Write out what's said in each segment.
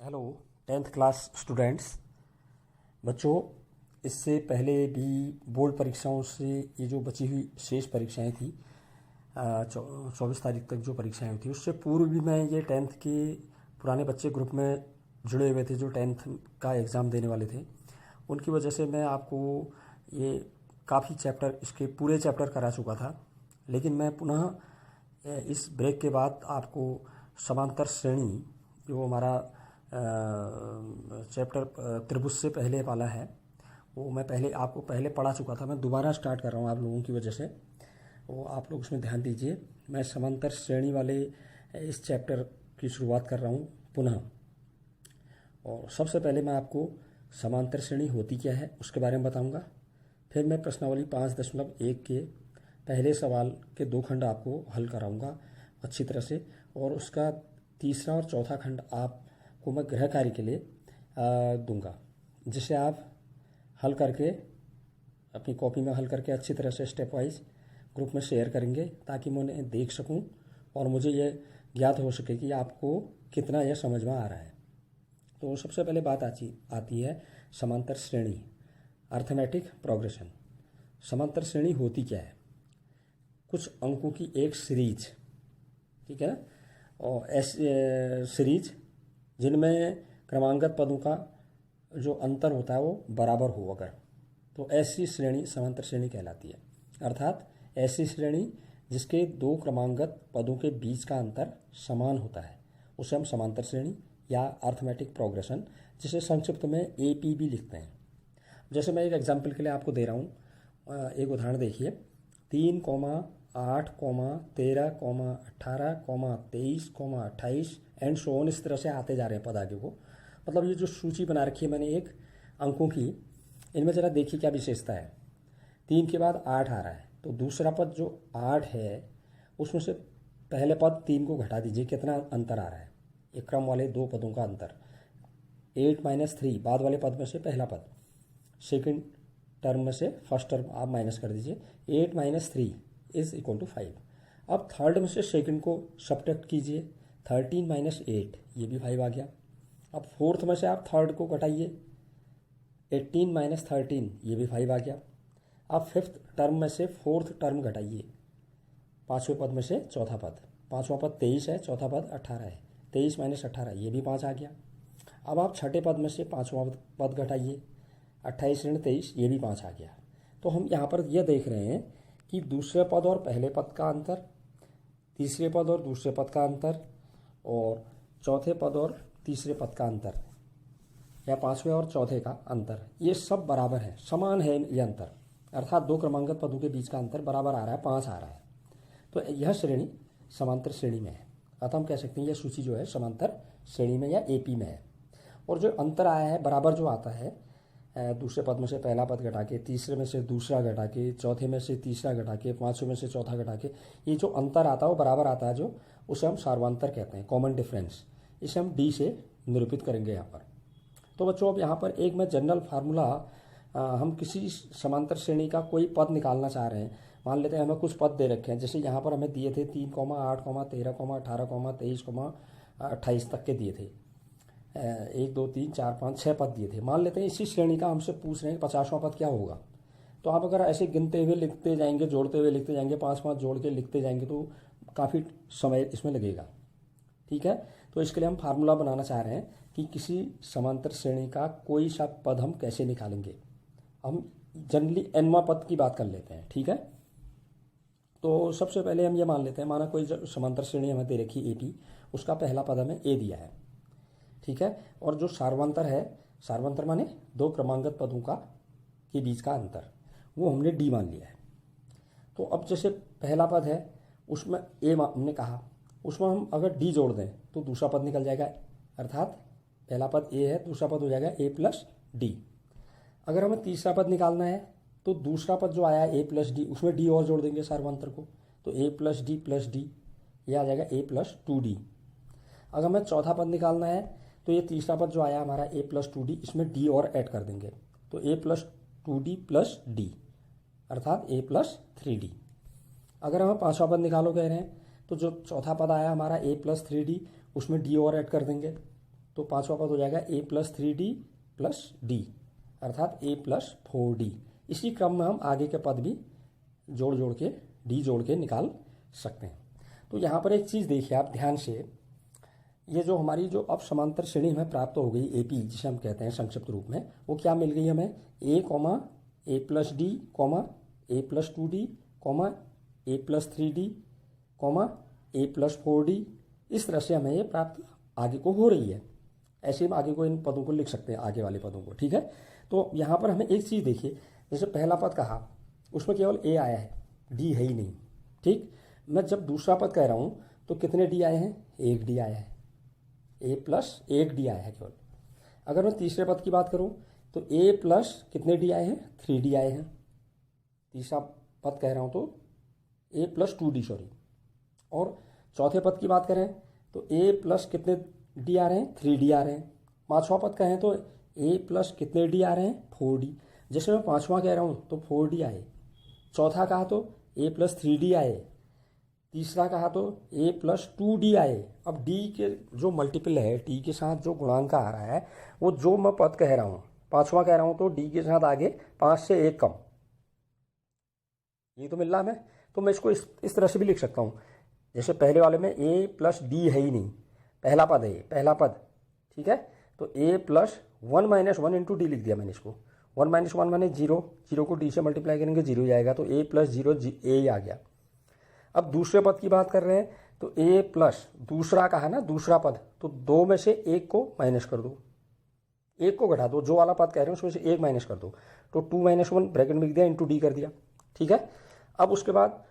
Hello tenth class students. बच्चों, इससे पहले भी बोर्ड परीक्षाओं से ये जो बची हुई शेष परीक्षाएं थी 24 तारीख तक जो परीक्षाएं हुई थी, उससे पूर्व भी मैं ये टेंथ के पुराने बच्चे ग्रुप में जुड़े हुए थे जो टेंथ का एग्ज़ाम देने वाले थे। उनकी वजह से मैं आपको ये काफ़ी चैप्टर, इसके पूरे चैप्टर करा चुका था, लेकिन मैं पुनः इस ब्रेक के बाद आपको समांतर श्रेणी जो हमारा चैप्टर त्रिभुज से पहले वाला है, वो मैं आपको पहले पढ़ा चुका था। मैं दोबारा स्टार्ट कर रहा हूँ आप लोगों की वजह से, वो आप लोग उसमें ध्यान दीजिए। मैं समांतर श्रेणी वाले इस चैप्टर की शुरुआत कर रहा हूँ पुनः। और सबसे पहले मैं आपको समांतर श्रेणी होती क्या है उसके बारे में बताऊँगा। फिर मैं प्रश्नावली 5.1 के पहले सवाल के 2 खंड आपको हल कराऊँगा अच्छी तरह से, और उसका तीसरा और चौथा खंड आपको मैं गृह कार्य के लिए दूंगा, जिसे आप हल करके अपनी कॉपी में हल करके अच्छी तरह से स्टेप वाइज ग्रुप में शेयर करेंगे, ताकि मैं उन्हें देख सकूं और मुझे यह ज्ञात हो सके कि आपको कितना यह समझ में आ रहा है। तो सबसे पहले बात आती है समांतर श्रेणी, अर्थमेटिक प्रोग्रेशन। समांतर श्रेणी होती क्या है? कुछ अंकों की एक सीरीज, ठीक है, और ऐसे सीरीज जिनमें क्रमांकगत पदों का जो अंतर होता है वो बराबर हो, अगर तो ऐसी श्रेणी समांतर श्रेणी कहलाती है। अर्थात ऐसी श्रेणी जिसके 2 क्रमांकगत पदों के बीच का अंतर समान होता है, उसे हम समांतर श्रेणी या अर्थमेटिक प्रोग्रेशन, जिसे संक्षिप्त में एपी भी लिखते हैं। जैसे मैं एक एग्जाम्पल के लिए आपको दे रहा हूँ, एक उदाहरण देखिए। 3,8, 13, 18, 23, 28 एंड सो ऑन, इस तरह से आते जा रहे हैं पद आगे को। मतलब ये जो सूची बना रखी है मैंने एक अंकों की, इनमें ज़रा देखिए क्या विशेषता है। 3 के बाद 8 आ रहा है, तो दूसरा पद जो 8 है उसमें से पहले पद 3 को घटा दीजिए, कितना अंतर आ रहा है? एक क्रम वाले 2 पदों का अंतर। 8-3 बाद वाले पद में से पहला पद, सेकंड टर्म में से फर्स्ट टर्म आप माइनस कर दीजिए। 8 - 3 इज इक्वल टू 5। अब थर्ड में से सेकंड को सब्ट्रैक्ट कीजिए, 13 - 8, ये भी 5 आ गया। अब फोर्थ में से आप थर्ड को घटाइए, 18 - 13, ये भी 5 आ गया। अब फिफ्थ टर्म में से फोर्थ टर्म घटाइए, 5वें पद में से चौथा पद। 5वां पद 23 है, चौथा पद 18 है, 23 - 18, ये भी 5 आ गया। अब आप छठे पद में से 5वां पद घटाइए, 28 - 23, ये भी 5 आ गया। तो हम यहाँ पर यह देख रहे हैं कि दूसरे पद और पहले पद का अंतर, तीसरे पद और दूसरे पद का अंतर, और चौथे पद और तीसरे पद का अंतर, या 5वें और चौथे का अंतर, ये सब बराबर है, समान है ये अंतर। अर्थात 2 क्रमांकगत पदों के बीच का अंतर बराबर आ रहा है, 5 आ रहा है। तो यह श्रेणी समांतर श्रेणी में है। अतः हम कह सकते हैं यह सूची जो है समांतर श्रेणी में या एपी में है। और जो अंतर आया है बराबर जो आता है, दूसरे पद में से पहला पद घटा के, तीसरे में से दूसरा घटा के, चौथे में से तीसरा घटा के, 5वें में से चौथा घटा के, ये जो अंतर आता है वो बराबर आता है, जो उसे हम सार्वंतर कहते हैं, कॉमन डिफरेंस। इसे हम डी से निरूपित करेंगे यहाँ पर। तो बच्चों, अब यहाँ पर एक मैं जनरल फार्मूला, हम किसी समांतर श्रेणी का कोई पद निकालना चाह रहे हैं। मान लेते हैं हमें कुछ पद दे रखे हैं, जैसे यहाँ पर हमें दिए थे 3, 8, 13, 18, 23, 28 तक के दिए थे। 1, 2, 3, 4, 5, 6 पद दिए थे। मान लेते हैं इसी श्रेणी का हमसे पूछ रहे हैं 50वां पद क्या होगा। तो आप अगर ऐसे गिनते हुए लिखते जाएंगे, जोड़ते हुए लिखते जाएंगे, 5-5 जोड़ के लिखते जाएंगे, तो काफ़ी समय इसमें लगेगा, ठीक है। तो इसके लिए हम फार्मूला बनाना चाह रहे हैं कि किसी समांतर श्रेणी का कोई सा पद हम कैसे निकालेंगे। हम जनरली nवां पद की बात कर लेते हैं, ठीक है। तो सबसे पहले हम ये मान लेते हैं, माना कोई समांतर श्रेणी हमें दे रखी एपी, उसका पहला पद हमें ए दिया है, ठीक है। और जो सार्वंतर है, सार्वंतर माने 2 क्रमांकगत पदों का के बीच का अंतर, वो हमने डी मान लिया है। तो अब जैसे पहला पद है उसमें ए हमने कहा, उसमें हम अगर डी जोड़ दें तो दूसरा पद निकल जाएगा। अर्थात पहला पद ए है, दूसरा पद हो जाएगा A+D। अगर हमें तीसरा पद निकालना है तो दूसरा पद जो आया A+D, उसमें डी और जोड़ देंगे सार्वंतर को, तो A+D+D, ये आ जाएगा A+2D। अगर हमें चौथा पद निकालना है तो ये तीसरा पद जो आया हमारा A+2D, इसमें डी और ऐड कर देंगे, तो A+2D+D, अर्थात A+3D। अगर हमें 5वां पद निकालो कह रहे हैं, तो जो चौथा पद आया हमारा A+3D, उसमें डी और ऐड कर देंगे, तो पाँचवा पद हो जाएगा a+3d प्लस डी, अर्थात a+4d। इसी क्रम में हम आगे के पद भी जोड़ के डी जोड़ के निकाल सकते हैं। तो यहाँ पर एक चीज़ देखिए आप ध्यान से, ये जो हमारी जो अब समांतर श्रेणी हमें प्राप्त हो गई AP जिसे हम कहते हैं संक्षिप्त रूप में, वो क्या मिल गई हमें, a+d, a+2d, a+3d, a+4d। इस तरह से हमें ये प्राप्त आगे को हो रही है। ऐसे हम आगे को इन पदों को लिख सकते हैं, आगे वाले पदों को, ठीक है। तो यहाँ पर हमें एक चीज़ देखिए, जैसे पहला पद कहा उसमें केवल a आया है, d है ही नहीं, ठीक। मैं जब दूसरा पद कह रहा हूँ तो कितने d आए हैं, 1 d आया है, a+1d आया है केवल। अगर मैं तीसरे पद की बात करूँ तो a+ कितने d आए हैं, 3d आए हैं। तीसरा पद कह रहा हूँ तो a+2d, सॉरी। और चौथे पद की बात करें तो a+ कितने d आ रहे हैं, 3d आ रहे हैं। पांचवा पद कहें तो a+ कितने d आ रहे हैं, 4d। जैसे मैं पांचवा कह रहा हूँ तो 4d आए, चौथा कहा तो a+3d आए, तीसरा कहा तो a+2d आए। अब d के जो मल्टीपल है, d के साथ जो गुणांक आ रहा है, वो जो मैं पद कह रहा हूँ, पांचवा कह रहा हूँ तो d के साथ आगे 5 से 1 कम, ये तो मिल रहा है हमें। तो मैं इसको इस तरह से भी लिख सकता हूँ, जैसे पहले वाले में a+d है ही नहीं, पहला पद है, पहला पद, ठीक है। तो a+1 - 1 इंटू डी लिख दिया मैंने इसको। 1 - 1 माने 0, 0 को d से मल्टीप्लाई करेंगे 0 जाएगा, तो a+0 a आ गया। अब दूसरे पद की बात कर रहे हैं तो a+, दूसरा कहा ना, दूसरा पद, तो 2 में से 1 को माइनस कर दो, 1 को घटा दो, जो वाला पद कह रहे हैं उसमें से 1 माइनस कर दो, तो 2 - 1 ब्रैकेट में लिख दिया, इंटू डी कर दिया, ठीक है। अब उसके बाद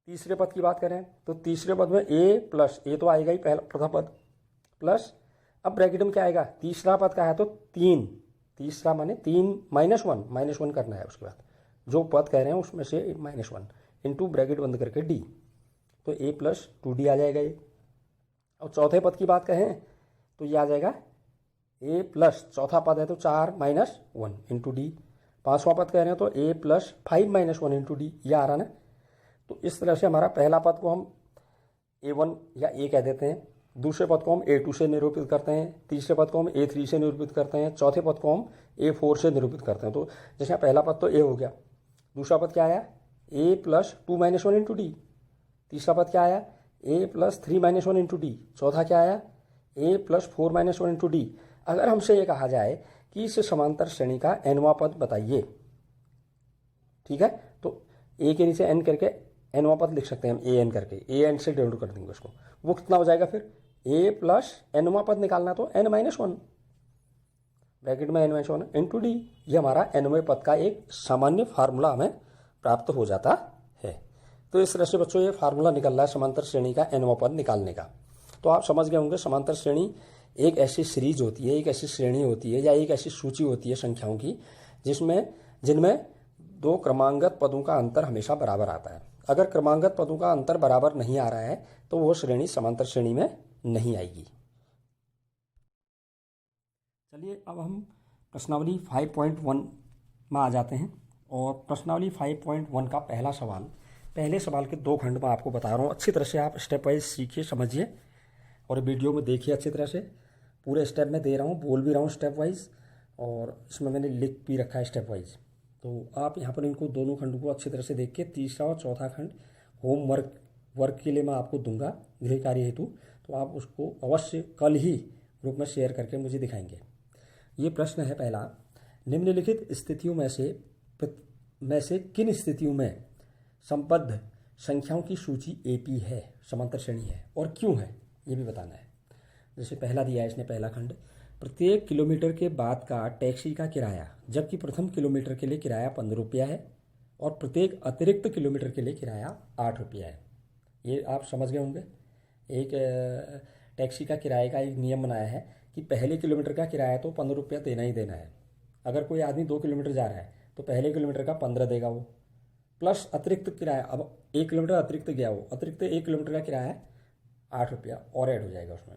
तीसरे पद की बात करें तो तीसरे पद में a+ तो आएगा ही, पहला प्रथम पद, प्लस, अब ब्रैकेट में क्या आएगा, तीसरा पद का है तो 3, तीसरा माने 3 - 1 करना है, उसके बाद जो पद कह रहे हैं उसमें से -1 इंटू ब्रैकेट बंद करके d, तो a+2d आ जाएगा ये। और चौथे पद की बात कहें तो ये आ जाएगा a+, चौथा पद है तो 4 - 1 इंटू डी। पांचवा पद कह रहे हैं तो a+5 - 1 इंटू डी, ये आ रहा ना। तो इस तरह से हमारा पहला पद को हम a1 या a कह देते हैं, दूसरे पद को हम a2 से निरूपित करते हैं, तीसरे पद को हम a3 से निरूपित करते हैं, चौथे पद को हम a4 से निरूपित करते हैं। तो जैसे पहला पद तो a हो गया, दूसरा पद क्या आया, a+2 - 1 इंटू डी, तीसरा पद क्या आया, a+3 - 1 इंटू डी, चौथा क्या आया, a+4 - 1 इंटू डी। अगर हमसे ये कहा जाए कि इस समांतर श्रेणी का nवां पद बताइए, ठीक है, तो a के नीचे n करके nवां पद लिख सकते हैं हम, an करके, an से डिनोट कर देंगे उसको। वो कितना हो जाएगा फिर, a+ nवां पद निकालना तो n - 1 ब्रैकेट में n - 1 इंटू डी। ये हमारा nवें पद का एक सामान्य फार्मूला हमें प्राप्त हो जाता है। तो इस तरह से बच्चों ये फार्मूला निकल रहा है समांतर श्रेणी का nवां पद निकालने का। तो आप समझ गए होंगे, समांतर श्रेणी एक ऐसी सीरीज होती है, एक ऐसी श्रेणी होती है, या एक ऐसी सूची होती है संख्याओं की जिनमें 2 क्रमांगत पदों का अंतर हमेशा बराबर आता है। अगर क्रमांगत पदों का अंतर बराबर नहीं आ रहा है तो वो श्रेणी समांतर श्रेणी में नहीं आएगी। चलिए अब हम प्रश्नावली 5.1 में आ जाते हैं। और प्रश्नावली 5.1 का पहला सवाल, पहले सवाल के 2 खंड में आपको बता रहा हूँ, अच्छी तरह से आप स्टेप वाइज सीखिए, समझिए और वीडियो में देखिए अच्छी तरह से। पूरे स्टेप में दे रहा हूँ, बोल भी रहा हूँ स्टेप वाइज, और इसमें मैंने लिख भी रखा है स्टेप वाइज। तो आप यहाँ पर इनको दोनों खंड को अच्छी तरह से देख के, तीसरा और चौथा खंड वर्क के लिए मैं आपको दूंगा गृह कार्य हेतु, तो आप उसको अवश्य कल ही ग्रुप में शेयर करके मुझे दिखाएंगे। ये प्रश्न है पहला, निम्नलिखित स्थितियों में से किन स्थितियों में संबद्ध संख्याओं की सूची AP है, समांतर श्रेणी है, और क्यों है, ये भी बताना है। जैसे पहला दिया है इसने, पहला खंड, प्रत्येक किलोमीटर के बाद का टैक्सी का किराया, जबकि प्रथम किलोमीटर के लिए किराया 15 रुपया है और प्रत्येक अतिरिक्त किलोमीटर के लिए किराया 8 रुपया है। ये आप समझ गए होंगे। एक टैक्सी का किराए का एक नियम बनाया है कि पहले किलोमीटर का किराया तो 15 रुपया देना ही देना है। अगर कोई आदमी 2 किलोमीटर जा रहा है तो पहले किलोमीटर का 15 देगा वो, प्लस अतिरिक्त किराया, अब 1 किलोमीटर अतिरिक्त गया वो, अतिरिक्त 1 किलोमीटर का किराया 8 रुपया और ऐड हो जाएगा उसमें,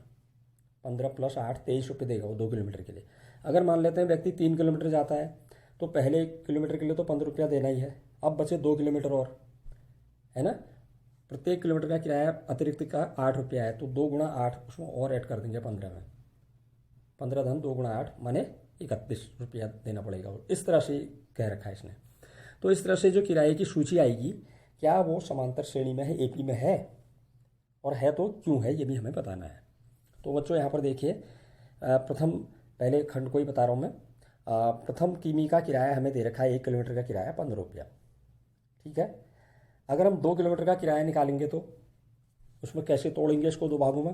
15 + 8 23 रुपये देगा वो 2 किलोमीटर के लिए। अगर मान लेते हैं व्यक्ति 3 किलोमीटर जाता है तो पहले किलोमीटर के लिए तो 15 रुपया देना ही है, अब बचे 2 किलोमीटर और, है ना। प्रत्येक किलोमीटर का किराया अतिरिक्त का 8 रुपया है, तो 2 × 8 उसमें और ऐड कर देंगे 15 में, 15 धन 2 गुणा 8 माने 31 रुपया देना पड़ेगा। और इस तरह से कह रखा है इसने। तो इस तरह से जो किराए की सूची आएगी, क्या वो समांतर श्रेणी में है, एपी में है, और है तो क्यों है, ये भी हमें बताना है। तो बच्चों यहाँ पर देखिए, प्रथम पहले खंड को ही बता रहा हूँ मैं। प्रथम किमी का किराया हमें दे रखा है, 1 किलोमीटर का किराया 15 रुपया। ठीक है। अगर हम 2 किलोमीटर का किराया निकालेंगे तो उसमें कैसे तोड़ेंगे इसको दो भागों में।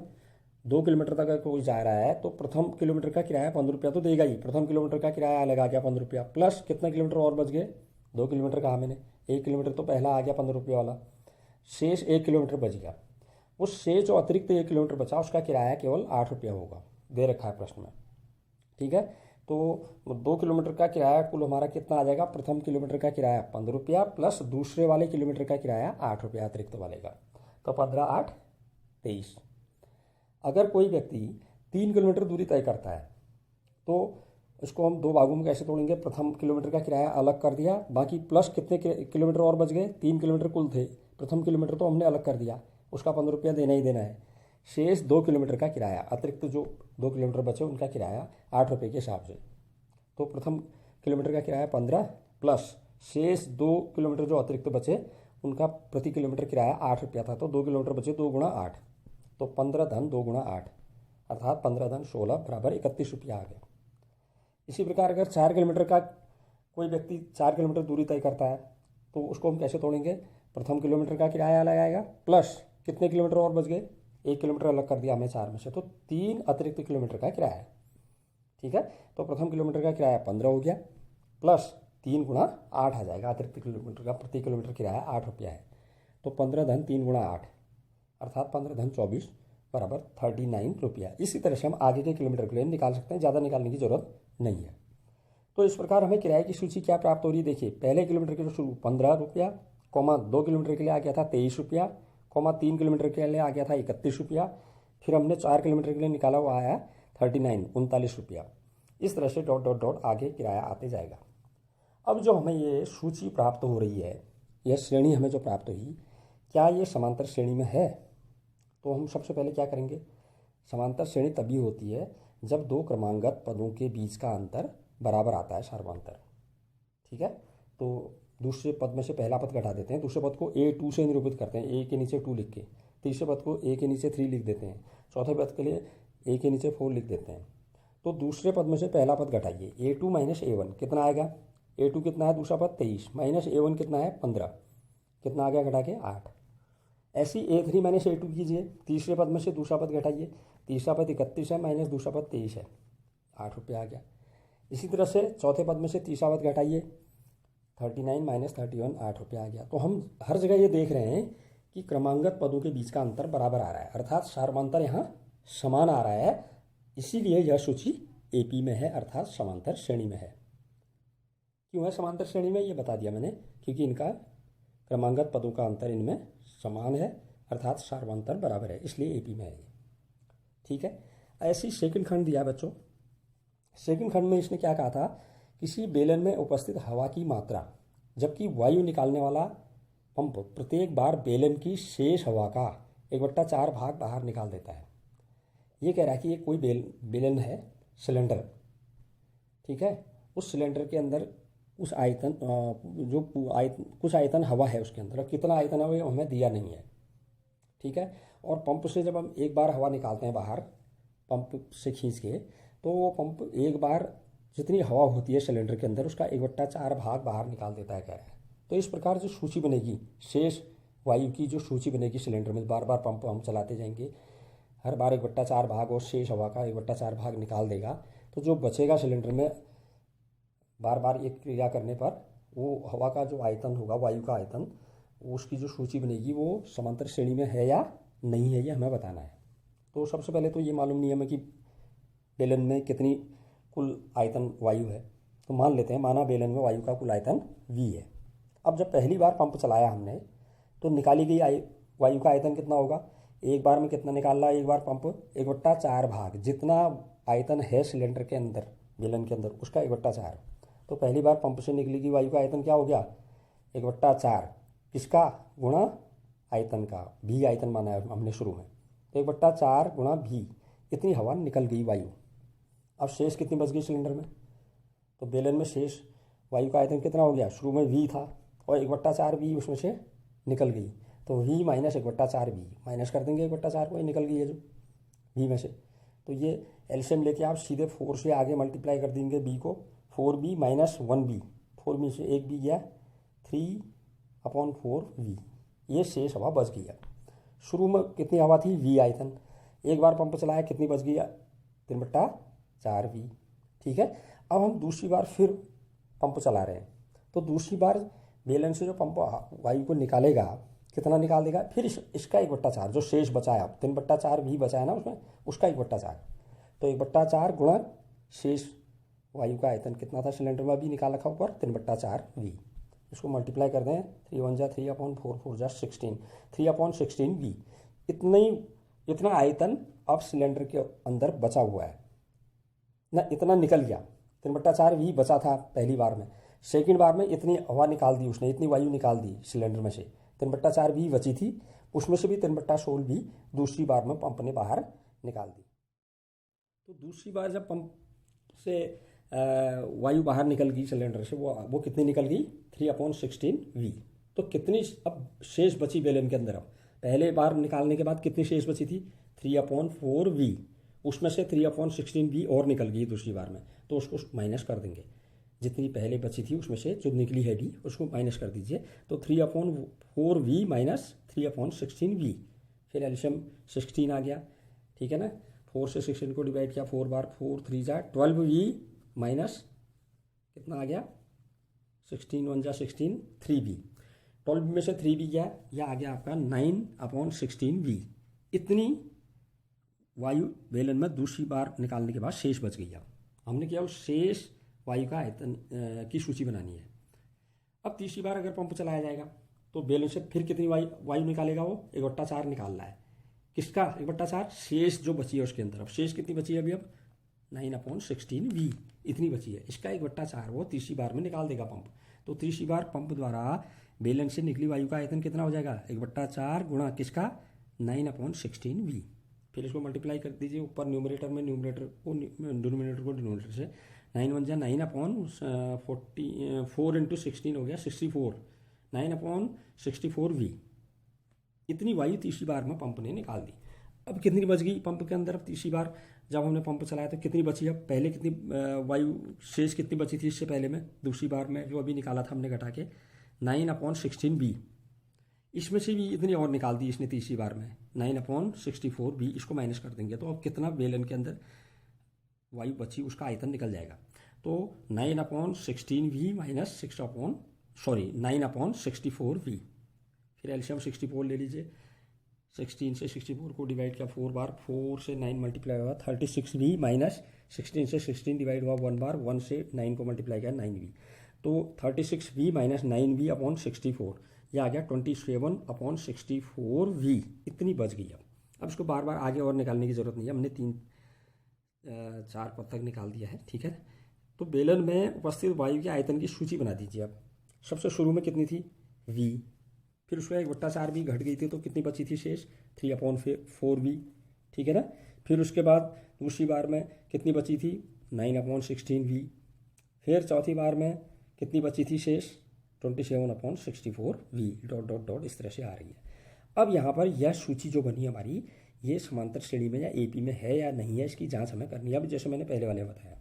2 किलोमीटर तक अगर कोई जा रहा है तो प्रथम किलोमीटर का किराया 15 रुपया तो देगा ही। प्रथम किलोमीटर का किराया अलग आ गया 15 रुपया, प्लस कितना किलोमीटर और बच गए, 2 किलोमीटर कहा मैंने, 1 किलोमीटर तो पहला आ गया 15 रुपये वाला, शेष 1 किलोमीटर बच गया। उस शेष जो अतिरिक्त 1 किलोमीटर बचा उसका किराया केवल 8 रुपया होगा, दे रखा है प्रश्न में। ठीक है। तो 2 किलोमीटर का किराया कुल हमारा कितना आ जाएगा, प्रथम किलोमीटर का किराया 15 रुपया प्लस दूसरे वाले किलोमीटर का किराया 8 रुपया अतिरिक्त वाले का, तो 15 8 23। अगर कोई व्यक्ति 3 किलोमीटर दूरी तय करता है तो इसको हम दो भागों में कैसे तोड़ेंगे। प्रथम किलोमीटर का किराया अलग कर दिया, बाकी प्लस कितने किलोमीटर और बच गए, 3 किलोमीटर कुल थे, प्रथम किलोमीटर तो हमने अलग कर दिया, उसका 15 रुपया देना ही देना है। शेष 2 किलोमीटर का किराया, अतिरिक्त जो 2 किलोमीटर बचे उनका किराया 8 रुपये के हिसाब से। तो प्रथम किलोमीटर का किराया 15 प्लस शेष 2 किलोमीटर जो अतिरिक्त बचे उनका प्रति किलोमीटर किराया 8 रुपया था, तो 2 किलोमीटर बचे 2 गुणा 8, तो 15 धन 2 गुणा 8 अर्थात 15 धन 16 बराबर 31 रुपया आ गया। इसी प्रकार अगर 4 किलोमीटर का कोई व्यक्ति 4 किलोमीटर दूरी तय करता है तो उसको हम कैसे तोड़ेंगे। प्रथम किलोमीटर का किराया अलग आएगा प्लस कितने किलोमीटर और बच गए, 1 किलोमीटर अलग कर दिया हमने 4 में से, तो 3 अतिरिक्त किलोमीटर का किराया है। ठीक है। तो प्रथम किलोमीटर का किराया 15 हो गया प्लस 3 गुणा 8 आ जाएगा, अतिरिक्त किलोमीटर का प्रति किलोमीटर किराया 8 रुपया है, तो 15 धन 3 गुणा 8 अर्थात 15 धन 24 बराबर 39 रुपया। इसी तरह से हम आगे के किलोमीटर के लिए निकाल सकते हैं, ज़्यादा निकालने की जरूरत नहीं है। तो इस प्रकार हमें किराए की सूची क्या प्राप्त हो रही है, देखिए पहले किलोमीटर के शुरू 15 रुपया, 2 किलोमीटर के लिए आ गया था 23 रुपया, 3 किलोमीटर के लिए आ गया था 31 रुपया, फिर हमने 4 किलोमीटर के लिए निकाला हुआ आया 39 रुपया। इस तरह से डॉट डॉट डॉट आगे किराया आते जाएगा। अब जो हमें ये सूची प्राप्त हो रही है, यह श्रेणी हमें जो प्राप्त हुई, क्या ये समांतर श्रेणी में है। तो हम सबसे पहले क्या करेंगे, समांतर श्रेणी तभी होती है जब दो क्रमांगत पदों के बीच का अंतर बराबर आता है, सर्वांतर। ठीक है। तो दूसरे पद में से पहला पद घटा देते हैं, दूसरे पद को A2 से निरूपित करते हैं, A के नीचे 2 लिख के, तीसरे पद को A के नीचे 3 लिख देते हैं, चौथे पद के लिए A के नीचे 4 लिख देते हैं। तो दूसरे पद में से पहला पद घटाइए, A2 माइनस A1 कितना आएगा, A2 कितना है दूसरा पद 23 माइनस A1 कितना है 15, कितना आ गया घटा के 8। ऐसी A3 माइनस A2 कीजिए, तीसरे पद में से दूसरा पद घटाइए, तीसरा पद 31 है माइनस दूसरा पद 23 है, 8 रुपया आ गया। इसी तरह से चौथे पद में से तीसरा पद घटाइए, 39 माइनस 31 8 रुपया आ गया। तो हम हर जगह ये देख रहे हैं कि क्रमांगत पदों के बीच का अंतर बराबर आ रहा है, अर्थात सार्वंतर यहाँ समान आ रहा है, इसीलिए यह सूची AP में है अर्थात समांतर श्रेणी में है। क्यों है समांतर श्रेणी में, ये बता दिया मैंने, क्योंकि इनका क्रमांगत पदों का अंतर इनमें समान है अर्थात सार्वंतर बराबर है, इसलिए AP में है ये। ठीक है। ऐसी सेकंड खंड दिया बच्चों। सेकंड खंड में इसने क्या कहा था, किसी बेलन में उपस्थित हवा की मात्रा जबकि वायु निकालने वाला पंप प्रत्येक बार बेलन की शेष हवा का 1/4 भाग बाहर निकाल देता है। ये कह रहा है कि ये कोई बेलन है, सिलेंडर। ठीक है। उस सिलेंडर के अंदर उस आयतन कुछ आयतन हवा है उसके अंदर, कितना आयतन है वो हमें दिया नहीं है। ठीक है। और पंप से जब हम एक बार हवा निकालते हैं बाहर पंप से खींच के, तो वो पंप एक बार जितनी हवा होती है सिलेंडर के अंदर उसका 1/4 भाग बाहर निकाल देता है, कह रहा है। तो इस प्रकार जो सूची बनेगी, शेष वायु की जो सूची बनेगी सिलेंडर में, बार बार पंप हम चलाते जाएंगे, हर बार 1/4 भाग और शेष हवा का 1/4 भाग निकाल देगा, तो जो बचेगा सिलेंडर में बार बार एक क्रिया करने पर वो हवा का जो आयतन होगा, वायु का आयतन, उसकी जो सूची बनेगी वो समांतर श्रेणी में है या नहीं है, ये हमें बताना है। तो सबसे पहले तो ये मालूम नहीं है हमें कि बेलन में कितनी कुल आयतन वायु है। तो मान लेते हैं, माना बेलन में वायु का कुल आयतन V है। अब जब पहली बार पंप चलाया हमने तो निकाली गई वायु का आयतन कितना होगा, एक बार में कितना निकाल रहा है एक बार पंप, 1/4 भाग, जितना आयतन है सिलेंडर के अंदर बेलन के अंदर उसका 1/4। तो पहली बार पंप से निकली गई वायु का आयतन क्या हो गया, 1/4 किसका, गुणा आयतन का, V आयतन माना है हमने शुरू में, तो 1/4 गुणा V, इतनी हवा निकल गई वायु। अब शेष कितनी बच गई सिलेंडर में, तो बेलन में शेष वायु का आयतन कितना हो गया, शुरू में V था और 1/4 V उसमें से निकल गई, तो V माइनस 1/4 V माइनस कर देंगे 1/4 को, ये निकल गई है जो V में से। तो ये एलसीएम लेके आप सीधे 4 से आगे मल्टीप्लाई कर देंगे B को, 4B माइनस 1B, 4B से 1B गया, 3/4V, ये शेष हवा बच गई। शुरू में कितनी हवा थी, V आयतन, एक बार पंप चलाया कितनी बच गई, 3/4V। ठीक है, अब हम दूसरी बार फिर पंप चला रहे हैं, तो दूसरी बार बेलन से जो पंप वायु को निकालेगा कितना निकाल देगा, फिर इसका 1/4 जो शेष बचा है, अब 3/4V बचा है ना उसमें, उसका 1/4, तो 1/4 गुणा शेष वायु का आयतन कितना था सिलेंडर में, भी निकाल रखा ऊपर 3/4V। इसको मल्टीप्लाई कर दें, 3 1 जा 3/4 4 जा 16, 3/16V। इतना आयतन अब सिलेंडर के अंदर बचा हुआ है ना, इतना निकल गया, 3/4V बचा था पहली बार में, सेकंड बार में इतनी हवा निकाल दी उसने, इतनी वायु निकाल दी सिलेंडर में से, 3/4V बची थी, उसमें से भी 3/16V दूसरी बार में पंप ने बाहर निकाल दी। तो दूसरी बार जब पंप से वायु बाहर निकल गई सिलेंडर से, वो कितनी निकल गई, 3/16V। तो कितनी अब शेष बची बेलन के अंदर, अब पहले बार निकालने के बाद कितनी शेष बची थी, 3/4V, उसमें से 3/16V और निकल गई दूसरी बार में, तो उसको माइनस कर देंगे, जितनी पहले बची थी उसमें से जो निकली है भी उसको माइनस कर दीजिए, तो 3/4V माइनस 3/16V, फिर एलसीएम 16 आ गया। ठीक है ना, 4 से 16 को डिवाइड किया, 4 बार 4 3 जा 12V माइनस कितना आ गया, 16 1 जा 16 3V, 12 में से 3V गया, यह आ गया आपका 9/16V। इतनी वायु बेलन में दूसरी बार निकालने के बाद शेष बच गई। अब हमने किया उस शेष वायु का आयतन की सूची बनानी है। अब तीसरी बार अगर पंप चलाया जाएगा तो बेलन से फिर कितनी वायु निकालेगा, वो 1/4 निकाल रहा है, किसका 1/4, शेष जो बची है उसके अंदर। अब शेष कितनी बची है अभी, अब 9/16V इतनी बची है, इसका 1/4 वो तीसरी बार में निकाल देगा पंप। तो तीसरी बार पंप द्वारा बेलन से निकली वायु का आयतन कितना हो जाएगा, 1/4 गुणा किसका, 9/16V। फिर इसको मल्टीप्लाई कर दीजिए, ऊपर न्यूमरेटर में न्यूमरेटर को डिनोमिनेटर को डिनोमिनेटर से, 9 1 जा 9/40 4 × 16 हो गया 64, 9/64V। इतनी वायु तीसरी बार में पंप ने निकाल दी। अब कितनी बच गई पंप के अंदर, अब तीसरी बार जब हमने पंप चलाया तो कितनी बची, अब पहले कितनी वायु शेष कितनी बची थी इससे पहले में, दूसरी बार में जो अभी निकाला था हमने घटा के, 9/16V, इसमें से भी इतनी और निकाल दी इसने तीसरी बार में, 9/64V, इसको माइनस कर देंगे तो अब कितना बेलन के अंदर वायु बची उसका आयतन निकल जाएगा। तो 9/16V माइनस 9/64V, फिर एलसीएम 64 ले लीजिए, 16 से 64 को डिवाइड किया 4 बार, 4 से 9 मल्टीप्लाई हुआ 36V माइनस 16 से 16 डिवाइड हुआ 1 बार, 1 से 9 को मल्टीप्लाई किया 9V, तो 36V माइनस 9V/64, यह आ गया 27/64V, इतनी बच गई। अब इसको बार बार आगे और निकालने की ज़रूरत नहीं है, हमने 4 पद तक निकाल दिया है। ठीक है, तो बेलन में उपस्थित वायु के आयतन की सूची बना दीजिए। अब सबसे शुरू में कितनी थी, V, फिर उसमें 1/4V घट गई थी तो कितनी बची थी शेष, 3/4V। ठीक है ना, फिर उसके बाद दूसरी बार में कितनी बची थी, 9/16V, फिर चौथी बार में कितनी बची थी शेष, 27/64V, डॉट डॉट डॉट इस तरह से आ रही है। अब यहाँ पर यह सूची जो बनी हमारी, ये समांतर श्रेणी में या AP में है या नहीं है, इसकी जांच हमें करनी है। अब जैसे मैंने पहले वाले बताया,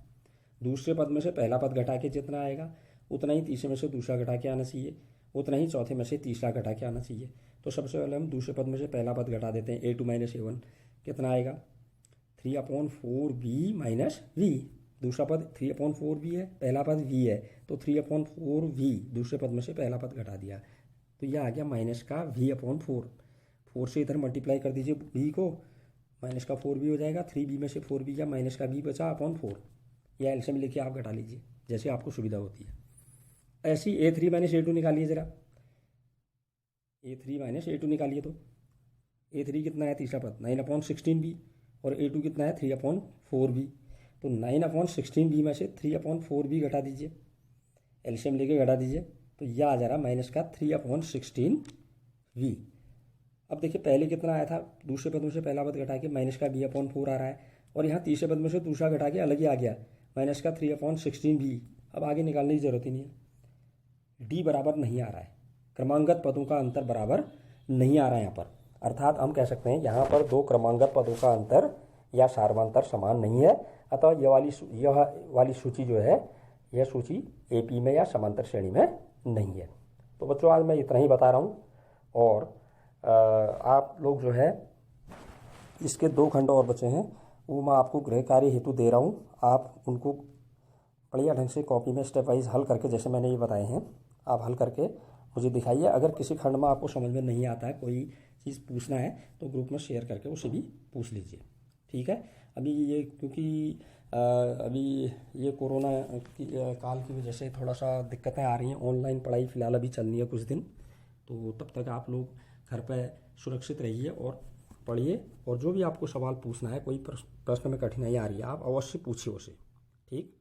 दूसरे पद में से पहला पद घटा के जितना आएगा उतना ही तीसरे में से दूसरा घटा के आना चाहिए, उतना ही चौथे में से तीसरा घटा के आना चाहिए। तो सबसे पहले हम दूसरे पद में से पहला पद घटा देते हैं, A2 - A1 कितना आएगा, 3/4V माइनस V, दूसरा पद 3/4V है, पहला पद V है, तो 3/4V दूसरे पद में से पहला पद घटा दिया, तो यह आ गया माइनस का V/4, 4 से इधर मल्टीप्लाई कर दीजिए V को, माइनस का 4V हो जाएगा, 3V में से 4V या माइनस का V बचा /4, या एलसीएम लेके आप घटा लीजिए जैसे आपको सुविधा होती है। ऐसी A3 - A2 निकालिए ज़रा, A3 - A2 निकालिए, तो A3 कितना है तीसरा पद, 9/16V, और A2 कितना है 3/4V, तो 9/16V में से 3/4V घटा दीजिए, एलसीएम लेके घटा दीजिए, तो यह आ जा रहा माइनस का 3/16V। अब देखिए पहले कितना आया था, दूसरे पद में से पहला पद घटा के माइनस का V/4 आ रहा है, और यहाँ तीसरे पद में से दूसरा घटा के अलग ही आ गया, माइनस का 3/16 भी। अब आगे निकालने की ज़रूरत ही नहीं है। डी बराबर नहीं आ रहा है, क्रमांगत पदों का अंतर बराबर नहीं आ रहा है यहाँ पर। अर्थात हम कह सकते हैं यहाँ पर दो क्रमांगत पदों का अंतर या सार्वंतर समान नहीं है। अतः यह वाली सूची जो है, यह सूची एपी में या समांतर श्रेणी में नहीं है। तो बच्चों आज मैं इतना ही बता रहा हूँ, और आप लोग जो है इसके 2 खंड और बचे हैं, वो मैं आपको गृह कार्य हेतु दे रहा हूँ। आप उनको बढ़िया ढंग से कॉपी में स्टेप वाइज हल करके, जैसे मैंने ये बताए हैं, आप हल करके मुझे दिखाइए। अगर किसी खंड में आपको समझ में नहीं आता है, कोई चीज़ पूछना है, तो ग्रुप में शेयर करके उसे भी पूछ लीजिए। ठीक है। अभी ये क्योंकि अभी ये कोरोना की काल की वजह से थोड़ा सा दिक्कतें आ रही हैं, ऑनलाइन पढ़ाई फ़िलहाल अभी चलनी है कुछ दिन, तो तब तक आप लोग घर पर सुरक्षित रहिए और पढ़िए। और जो भी आपको सवाल पूछना है, कोई प्रश्न में कठिनाई आ रही है, आप अवश्य पूछिए उसे। ठीक।